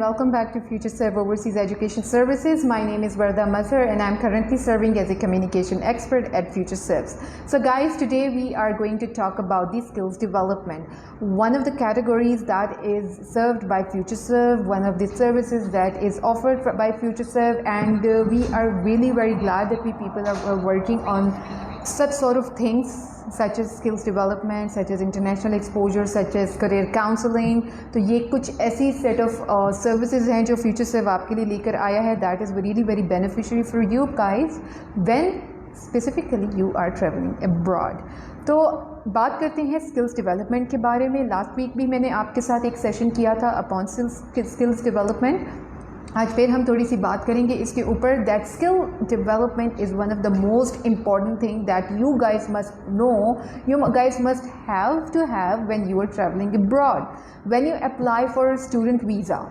welcome back to FutureServe Overseas Education Services. My name is Varda Mazhar and I'm currently serving as a communication expert at FutureServe. So guys, today we are going to talk about the skills development. One of the categories that is served by FutureServe, one of the services that is offered by FutureServe, and we are really very glad that we people are working on such sort of things such as skills development, such as international exposure, such as career counseling. तो ये कुछ ऐसी set of services हैं जो FutureServe आपके लिए लेकर आया है. That is really very beneficiary for you guys when specifically you are traveling abroad. तो बात करते हैं स्किल्स डेवलपमेंट के बारे में. लास्ट वीक भी मैंने आपके साथ एक सेशन किया था अपॉन स्किल्स डेवलपमेंट. आज फिर हम थोड़ी सी बात करेंगे इसके ऊपर. That skill development is one of the most important thing that you guys must know, you guys must have to have when you are travelling abroad. When you apply for student visa,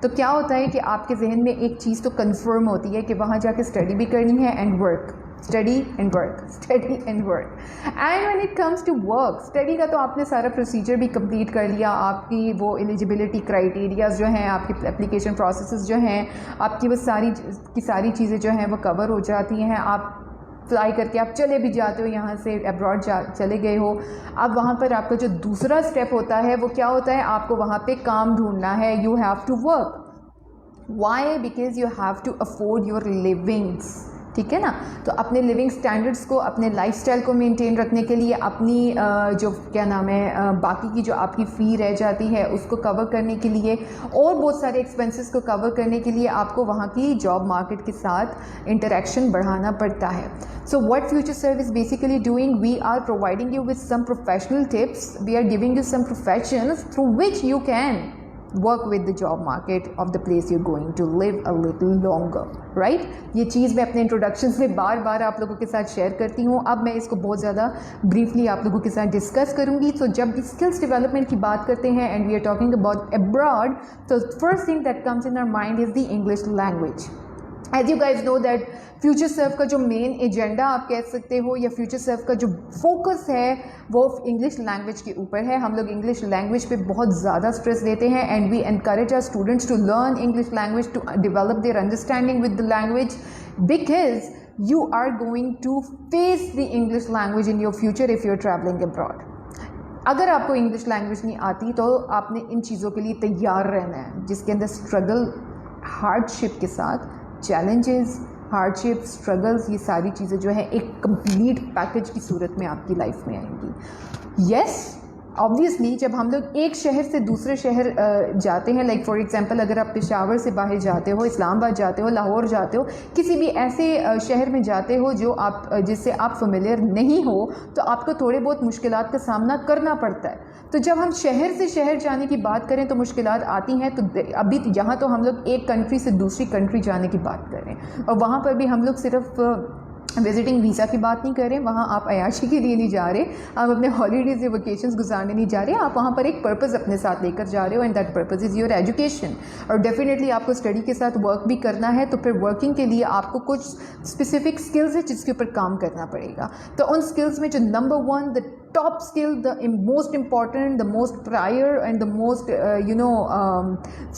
तो क्या होता है कि आपके जहन में एक चीज़ तो कंफर्म होती है कि वहाँ जाके स्टडी भी करनी है and work, study and work, study and work. And when it comes to work, study का तो आपने सारा प्रोसीजर भी कंप्लीट कर लिया. आपकी वो एलिजिबिलिटी क्राइटेरियाज जो हैं, आपकी एप्लीकेशन प्रोसेसेस जो हैं, आपकी वो सारी की सारी चीज़ें जो हैं वो कवर हो जाती हैं. आप फ्लाई करके आप चले भी जाते हो, यहाँ से अब्रॉड चले गए हो. अब वहाँ पर आपका जो दूसरा स्टेप होता है वो क्या होता है, आपको वहाँ पे काम ढूंढना है. You have to work. Why? Because you have to afford your livings. ठीक है ना. तो अपने लिविंग स्टैंडर्ड्स को, अपने लाइफस्टाइल को मेंटेन रखने के लिए, अपनी जो क्या नाम है बाकी की जो आपकी फ़ी रह जाती है उसको कवर करने के लिए, और बहुत सारे एक्सपेंसेस को कवर करने के लिए आपको वहाँ की जॉब मार्केट के साथ इंटरेक्शन बढ़ाना पड़ता है. So what FutureServe is basically doing, we are providing you with some professional tips. We are giving you some professions through which you can work with the job market of the place you're going to live a little longer, right? ये चीज़ मैं अपने introduction में बार बार आप लोगों के साथ share करती हूँ. अब मैं इसको बहुत ज़्यादा ब्रीफली आप लोगों के साथ डिस्कस करूँगी. तो जब स्किल्स डेवलपमेंट की बात करते हैं and we are talking about abroad, तो first thing that comes in our mind is the English language. As you guys know that FutureServe का जो मेन एजेंडा आप कह सकते हो, या FutureServe का जो फोकस है वो इंग्लिश लैंग्वेज के ऊपर है. हम लोग इंग्लिश लैंग्वेज पे बहुत ज़्यादा स्ट्रेस देते हैं and we encourage our students to learn English language, to develop their understanding with the language, because you are going to face the English language in your future if you're traveling abroad. अगर आपको English language नहीं आती तो आपने इन चीज़ों के लिए तैयार रहना है, जिसके अंदर स्ट्रगल, हार्डशिप के साथ चैलेंजेस, हार्डशिप, स्ट्रगल्स, ये सारी चीज़ें जो है एक कंप्लीट पैकेज की सूरत में आपकी लाइफ में आएंगी. यस, ऑब्वियसली जब हम लोग एक शहर से दूसरे शहर जाते हैं, लाइक फॉर एग्जांपल अगर आप पेशावर से बाहर जाते हो, इस्लामाबाद जाते हो, लाहौर जाते हो, किसी भी ऐसे शहर में जाते हो जो आप जिससे आप फेमिलियर नहीं हो, तो आपको थोड़े बहुत मुश्किलात का सामना करना पड़ता है. तो जब हम शहर से शहर जाने की बात करें तो मुश्किलात आती हैं. तो अभी यहाँ तो हम लोग एक कंट्री से दूसरी कंट्री जाने की बात कर रहे हैं, और वहाँ पर भी हम लोग सिर्फ विजिटिंग वीज़ा की बात नहीं कर रहे. वहाँ आप अयाशी के लिए नहीं जा रहे, आप अपने हॉलीडेज़ या वेकेशंस गुजारने नहीं जा रहे. आप वहाँ पर एक पर्पज़ अपने साथ लेकर जा रहे हो, and that purpose is your education. और डेफिनेटली आपको स्टडी के साथ वर्क भी करना है, तो फिर वर्किंग के लिए आपको कुछ स्पेसिफिक स्किल्स है जिसके ऊपर काम करना पड़ेगा. तो उन स्किल्स में जो number one, the top skill, the most important, the most prior and the most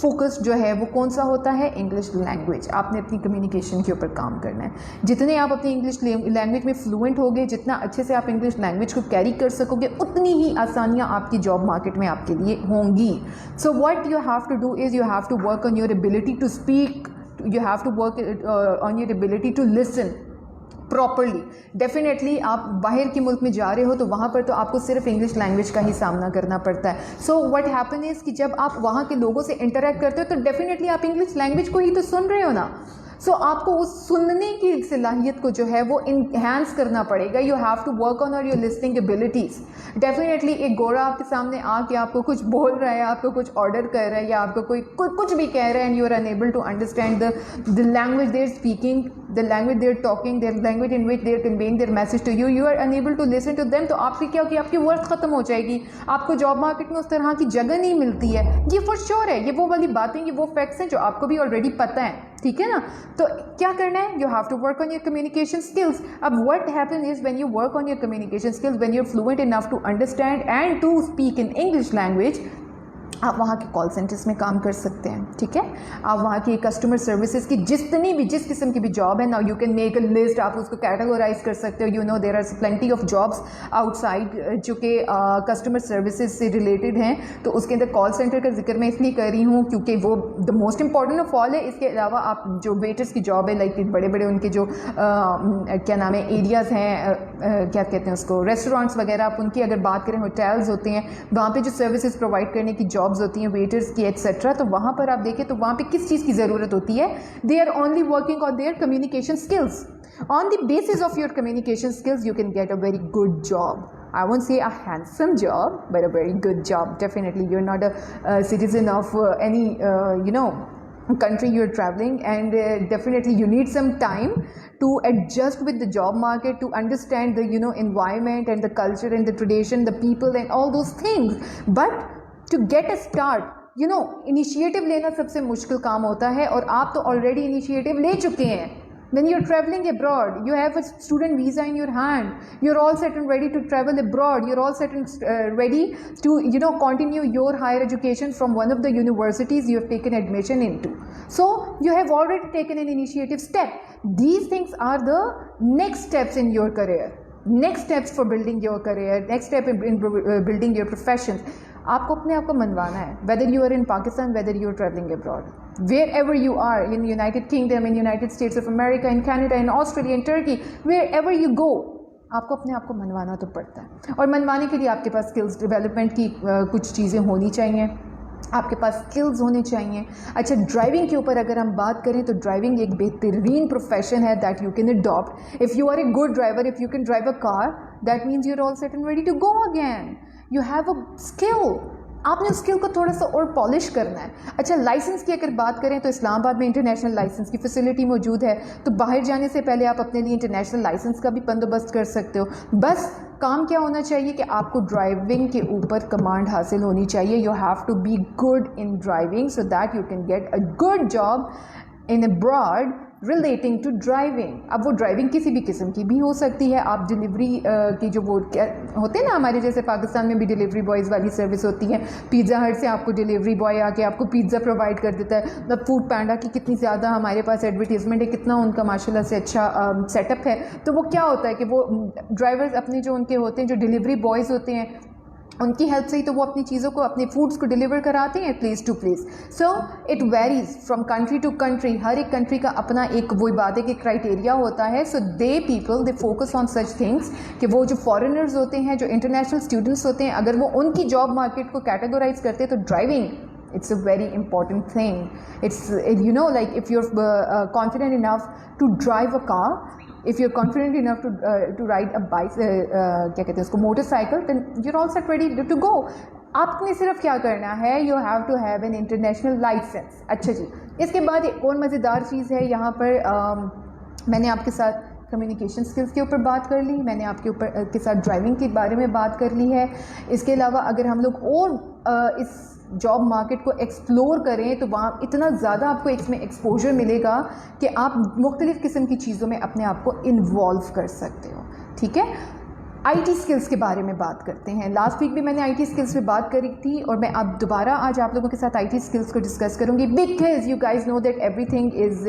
focus जो है वो कौन सा होता है? English language. आपने अपनी कम्युनिकेशन के ऊपर काम करना है. जितने आप अपनी इंग्लिश लैंग्वेज में फ्लुएंट होगे, जितना अच्छे से आप इंग्लिश लैंग्वेज को कैरी कर सकोगे, उतनी ही आसानियाँ आपकी जॉब मार्केट में आपके लिए होंगी. So what you have to do is you have to work on your ability to speak, you have to work on your ability to listen properly. Definitely आप बाहर के मुल्क में जा रहे हो तो वहाँ पर तो आपको सिर्फ इंग्लिश लैंग्वेज का ही सामना करना पड़ता है. सो व्हाट हैपन इज़ कि जब आप वहाँ के लोगों से इंटरेक्ट करते हो तो डेफिनेटली आप इंग्लिश लैंग्वेज को ही तो सुन रहे हो ना. सो आपको उस सुनने की सलाहियत को जो है वो इन्हांस करना पड़ेगा. You have to work on your listening abilities. Definitely एक गोरा आपके सामने आके आपको कुछ बोल रहा है, आपको कुछ ऑर्डर कर रहा है, या आपको कोई कुछ भी कह रहा है, and you are unable to understand the language they are speaking, the language they are talking, their language in which they are conveying their message to you, you are unable to listen to them. तो आपकी क्या होगी? आपकी worth ख़त्म हो जाएगी. आपको job market में उस तरह की जगह नहीं मिलती है. ये फॉर श्योर है. ये वो वाली बातें, ये वो फैक्ट्स हैं जो आपको भी ऑलरेडी पता है. ठीक है ना. तो क्या करना है? You have to work on your communication skills. अब what happen is when you work on your communication skills, when you are fluent enough to understand and to speak in English language, आप वहाँ के call centres में काम कर सकते हैं, ठीक है। आप वहाँ की कस्टमर सर्विसेज की जिस किस्म की भी जॉब है, now you can make a list, आप उसको कैटेगराइज कर सकते हो। You know there are plenty of jobs outside जो कि कस्टमर सर्विसेज से रिलेटेड हैं। तो उसके अंदर कॉल सेंटर का जिक्र मैं इसलिए कर रही हूँ क्योंकि वो the most important of all है। इसके अलावा आप जो वेटर्स की जॉब है, लाइक बड़े बड़े उनके जो क्या नाम है एरियाज़ हैं, क्या कहते हैं उसको, रेस्टोरेंट्स वगैरह, आप उनकी अगर बात करें, होटल्स होते हैं, वहाँ पे जो सर्विसेज प्रोवाइड करने की जॉब्स होती हैं वेटर्स की एट्सेट्रा, तो वहाँ पर आप देखें तो वहाँ पे किस चीज़ की ज़रूरत होती है। They are only working on their communication skills. On the basis of your communication skills you can get a very good job. I won't say a handsome job, but a very good job. Definitely, you're not a citizen of any, country you're traveling, and definitely you need some time to adjust with the job market, to understand the environment and the culture and the tradition, the people and all those things. But to get a start, initiative लेना सबसे मुश्किल काम होता है, और आप तो already initiative ले चुके हैं. When you're traveling abroad, you have a student visa in your hand, you're all set and ready to travel abroad, you're all set and ready to continue your higher education from one of the universities you have taken admission into. So you have already taken an initiative step. These things are the next steps in your career, next steps for building your career, next step in building your profession. आपको अपने आप को मनवाना है, whether you are in Pakistan, whether you are traveling abroad, wherever you are, in United Kingdom, in United States of America, in Canada, in Australia, in Turkey, wherever you go, आपको अपने आप को मनवाना तो पड़ता है. और मनवाने के लिए आपके पास स्किल्स डेवलपमेंट की कुछ चीज़ें होनी चाहिए, आपके पास स्किल्स होने चाहिए. अच्छा, ड्राइविंग के ऊपर अगर हम बात करें तो ड्राइविंग एक बेहतरीन प्रोफेशन है that you can adopt. If you are a good driver, if you can drive a car, that means you are all set and ready to go again. You have a skill. आपने उस skill को थोड़ा सा और polish करना है. अच्छा, licence की अगर बात करें तो इस्लामाबाद में इंटरनेशनल लाइसेंस की फैसिलिटी मौजूद है, तो बाहर जाने से पहले आप अपने लिए इंटरनेशनल लाइसेंस का भी बंदोबस्त कर सकते हो. बस काम क्या होना चाहिए कि आपको ड्राइविंग के ऊपर कमांड हासिल होनी चाहिए. You have to be good in driving so that you can get a good job in abroad relating to driving. अब वो ड्राइविंग किसी भी किस्म की भी हो सकती है. आप डिलीवरी की जो वो होते हैं ना, हमारे जैसे पाकिस्तान में भी डिलीवरी बॉयज़ वाली सर्विस होती है. पिज़्ज़ा हट से आपको डिलीवरी बॉय आके आपको पिज़्ज़ा प्रोवाइड कर देता है. मतलब फूड पैंडा की कितनी ज़्यादा हमारे पास एडवर्टीज़मेंट है, कितना उनका माशाल्लाह से अच्छा सेटअप है. तो वो क्या होता है कि वो ड्राइवर्स अपने जो उनके होते हैं, जो डिलीवरी बॉयज़ होते हैं, उनकी हेल्प से ही तो वो अपनी चीज़ों को, अपने फूड्स को डिलीवर कराते हैं place to place. So it varies from country to country. हर एक कंट्री का अपना एक वो इबादत के क्राइटेरिया होता है. So they people they focus on such things कि वो जो फॉरेनर्स होते हैं, जो इंटरनेशनल स्टूडेंट्स होते हैं, अगर वो उनकी जॉब मार्केट को कैटेगराइज करते हैं तो driving, it's a very important thing. It's like if you're confident enough to drive a car, if you're confident enough to ride a bike, क्या कहते हैं उसको, motorcycle, then you're all set ready to go. आपने सिर्फ क्या करना है, you have to have an international license. अच्छा जी, इसके बाद एक और मज़ेदार चीज़ है यहाँ पर. मैंने आपके साथ कम्युनिकेशन स्किल्स के ऊपर बात कर ली, मैंने आपके साथ ड्राइविंग के बारे में बात कर ली है. इसके अलावा अगर हम लोग और इस जॉब मार्केट को एक्सप्लोर करें तो वहाँ इतना ज़्यादा आपको इसमें एक्सपोजर मिलेगा कि आप मुख्तलिफ़ किस्म की चीज़ों में अपने आप को इन्वॉल्व कर सकते हो. ठीक है, आईटी स्किल्स के बारे में बात करते हैं. लास्ट वीक भी मैंने आईटी स्किल्स पे बात करी थी, और मैं अब दोबारा आज आप लोगों के साथ आईटी स्किल्स को डिस्कस करूंगी, because you guys know that everything is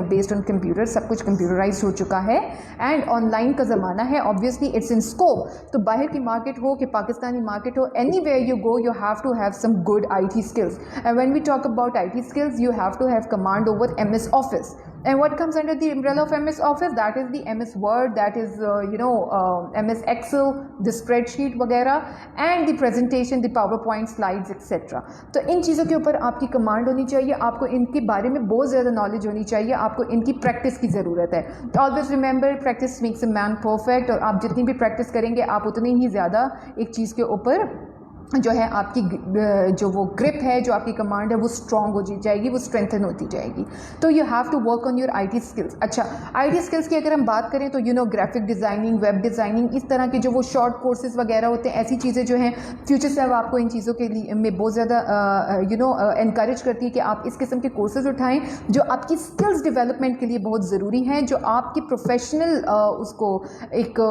based on computer. सब कुछ कंप्यूटराइज हो चुका है एंड ऑनलाइन का ज़माना है. Obviously it's in scope. तो बाहर की मार्केट हो कि पाकिस्तानी मार्केट हो, anywhere you go you have to have some good IT. Skills. And when we talk about IT. Skills you have to have command over MS Office. And what comes under the umbrella of MS Office? That is the MS Word, that is MS Excel, the spreadsheet वगैरह, and the presentation, the PowerPoint slides, etc. तो इन चीज़ों के ऊपर आपकी command होनी चाहिए, आपको इनके बारे में बहुत ज़्यादा नॉलेज होनी चाहिए, आपको इनकी प्रैक्टिस की ज़रूरत है. Always remember, practice makes a man perfect. और आप जितनी भी प्रैक्टिस करेंगे आप उतनी ही ज़्यादा एक चीज़ के ऊपर जो है आपकी जो वो ग्रिप है, जो आपकी कमांड है, वो स्ट्रॉन्ग हो जाएगी, वो स्ट्रेंथन होती जाएगी. तो you have to work on your IT skills. अच्छा, आईटी स्किल्स की अगर हम बात करें तो ग्राफिक डिज़ाइनिंग, वेब डिज़ाइनिंग, इस तरह के जो वो शॉर्ट कोर्सेज वगैरह होते हैं, ऐसी चीज़ें जो हैं फ्यूचर से अब आपको इन चीज़ों के लिए में बहुत ज़्यादा इनकरेज करती है कि आप इस किस्म के कोर्सेज उठाएँ जो आपकी स्किल्स डेवलपमेंट के लिए बहुत ज़रूरी हैं, जो आपकी प्रोफेशनल उसको एक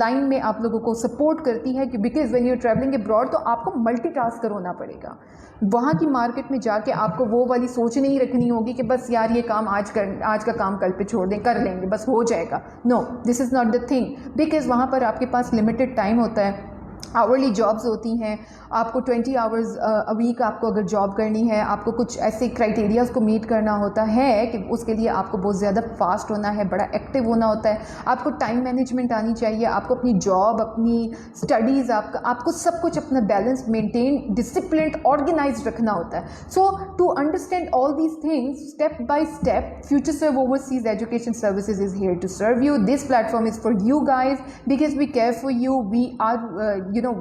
लाइन में आप लोगों को सपोर्ट करती है. कि because when you are travelling abroad तो आपको मल्टीटास्कर होना पड़ेगा। वहाँ की मार्केट में जाके आपको वो वाली सोच नहीं रखनी होगी कि बस यार ये काम आज का काम कल पे छोड़ दें, कर लेंगे, बस हो जाएगा। No, this is not the thing, because वहाँ पर आपके पास लिमिटेड टाइम होता है, आवरली जॉब्स होती हैं, आपको 20 आवर्स अ वीक आपको अगर जॉब करनी है, आपको कुछ ऐसे क्राइटेरियाज़ को मीट करना होता है कि उसके लिए आपको बहुत ज़्यादा फास्ट होना है, बड़ा एक्टिव होना होता है, आपको टाइम मैनेजमेंट आनी चाहिए, आपको अपनी जॉब, अपनी स्टडीज़, आपको सब कुछ अपना बैलेंस मेंटेन, डिसिप्लिन, ऑर्गेनाइज रखना होता है। So to understand all these things step by step, FutureServe Overseas Education Services is here to serve you. This platform is for you guys because we care for you. We are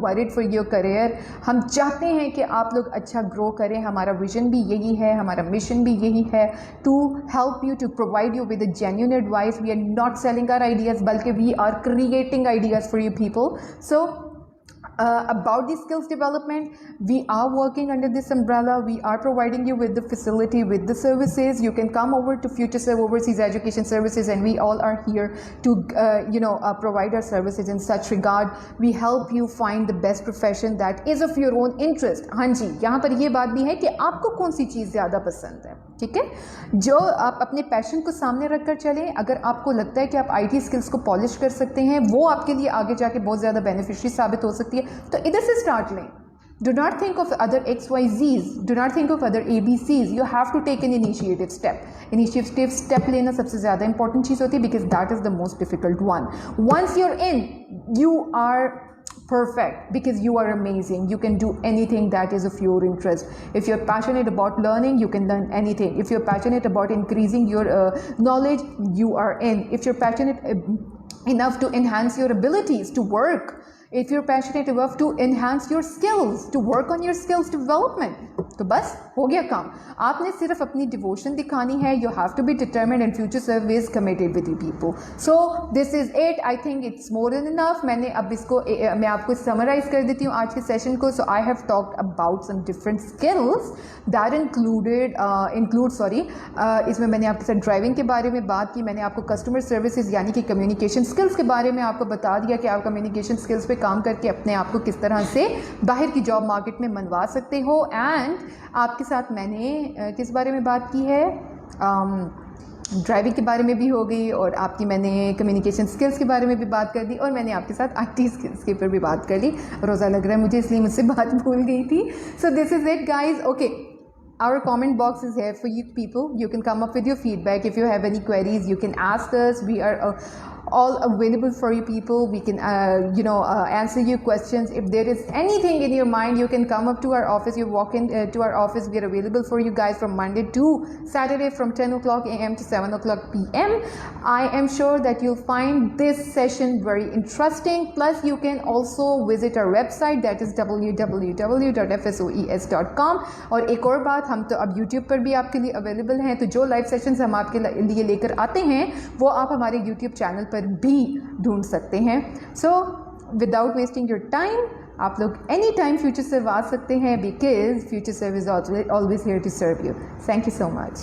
worried for your career. हम चाहते हैं कि आप लोग अच्छा grow करें, हमारा vision भी यही है, हमारा मिशन भी यही है, to help you, to provide you with a genuine advice. We are not selling our ideas, बल्कि we are creating ideas for you people. So about the skills development, we are working under this umbrella. We are providing you with the facility, with the services. You can come over to FutureServe Overseas Education Services, and we all are here to provide our services in such regard. We help you find the best profession that is of your own interest. हाँ जी, यहाँ पर ये बात भी है कि आपको कौन सी चीज़ ज़्यादा पसंद है, ठीक है, जो आप अपने पैशन को सामने रख कर चलें। अगर आपको लगता है कि आप IT स्किल्स को पॉलिश कर सकते हैं, वो आपके लिए आगे जाके बहुत ज़्यादा बेनिफिशियरी साबित हो सकती है, तो इधर से स्टार्ट लें। Do not think of other XYZs, do not think of other ABCs, you have to take an initiative step. Initiative step लेना सबसे ज़्यादा important चीज़ होती है, because that is the most difficult one. Once you're in, you are perfect, because you are amazing. You can do anything that is of your interest. If you're passionate about learning, you can learn anything. If you're passionate about increasing your knowledge, you are in. If you're passionate enough to enhance your abilities to work, if you're passionate enough to enhance your skills, to work on your skills development, तो बस हो गया काम। आपने सिर्फ अपनी devotion दिखानी है। You have to be determined, and FutureServe is committed with you people. So this is it. I think it's more than enough. मैंने अब इसको मैं आपको समराइज कर देती हूँ आज के सेशन को। So I have talked about some different skills that इसमें मैंने आपके साथ ड्राइविंग के बारे में बात की, मैंने आपको कस्टमर सर्विसेज यानी कि कम्युनिकेशन स्किल्स के बारे में आपको बता दिया कि आप कम्युनिकेशन स्किल्स पे काम करके अपने आप को किस तरह से बाहर की जॉब मार्केट में मनवा सकते हो। एंड आपके साथ मैंने किस बारे में बात की है, ड्राइविंग के बारे में भी हो गई, और आपकी मैंने कम्युनिकेशन स्किल्स के बारे में भी बात कर दी, और मैंने आपके साथ IT स्किल्स के ऊपर भी बात कर ली। रोज़ा लग रहा है मुझे, इसलिए मुझसे बात भूल गई थी। So this is it guys. Okay, our comment box is here for you people. You can come up with your feedback. If you have any queries, you can ask us. We are all available for you people. We can answer your questions. If there is anything in your mind, you can come up to our office. You walk in to our office. We are available for you guys from Monday to Saturday from 10 o'clock a.m. to 7 o'clock p.m. I am sure that you'll find this session very interesting. Plus you can also visit our website, that is www.fsoes.com. और एक और बात, हम तो अब YouTube पर भी आपके लिए अवेलेबल हैं, तो जो लाइव सेशंस हम आपके लिए लेकर आते हैं वो आप हमारे YouTube चैनल पर भी ढूंढ सकते हैं। So without wasting your time, आप लोग एनी टाइम FutureServe आ सकते हैं, because FutureServe is always here to serve you. Thank you so much.